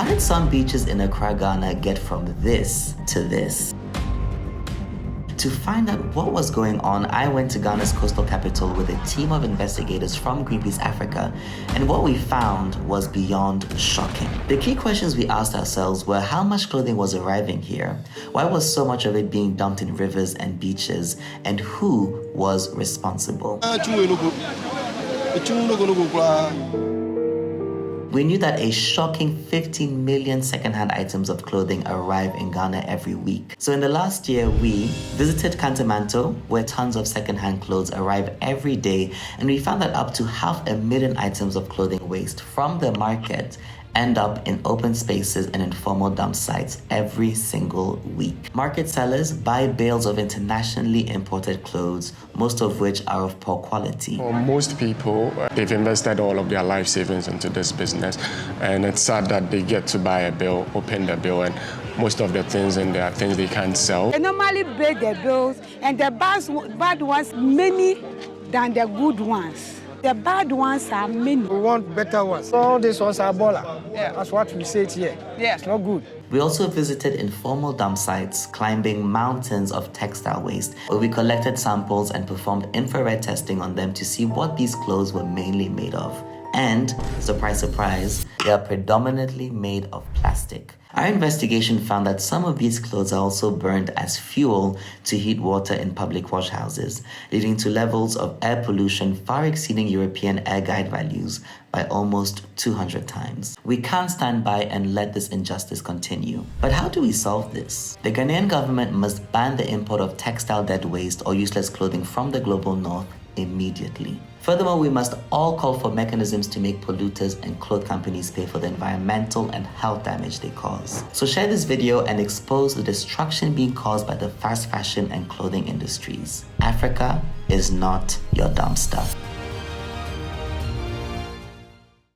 How did some beaches in Accra, Ghana get from this to this? To find out what was going on, I went to Ghana's coastal capital with a team of investigators from Greenpeace Africa, and what we found was beyond shocking. The key questions we asked ourselves were how much clothing was arriving here, why was so much of it being dumped in rivers and beaches, and who was responsible. We knew that a shocking 15 million secondhand items of clothing arrive in Ghana every week. So in the last year, we visited Kantamanto, where tons of secondhand clothes arrive every day, and we found that up to 500,000 items of clothing waste from the market end up in open spaces and informal dump sites every single week. Market sellers buy bales of internationally imported clothes, most of which are of poor quality. For most people, they've invested all of their life savings into this business, and it's sad that they get to buy a bill, open the bill, and most of the things in there are things they can't sell. They normally break the bills, and the bad ones many than the good ones. The bad ones are many. We want better ones. All these ones are baller. Yeah. That's what we say here. Yeah. It's not good. We also visited informal dump sites, climbing mountains of textile waste, where we collected samples and performed infrared testing on them to see what these clothes were mainly made of. And, surprise, surprise, they are predominantly made of plastic. Our investigation found that some of these clothes are also burned as fuel to heat water in public wash houses, leading to levels of air pollution far exceeding European air guide values by almost 200 times. We can't stand by and let this injustice continue. But how do we solve this? The Ghanaian government must ban the import of textile dead waste or useless clothing from the global north immediately. Furthermore, we must all call for mechanisms to make polluters and cloth companies pay for the environmental and health damage they cause. So share this video and expose the destruction being caused by the fast fashion and clothing industries. Africa is not your dumpster.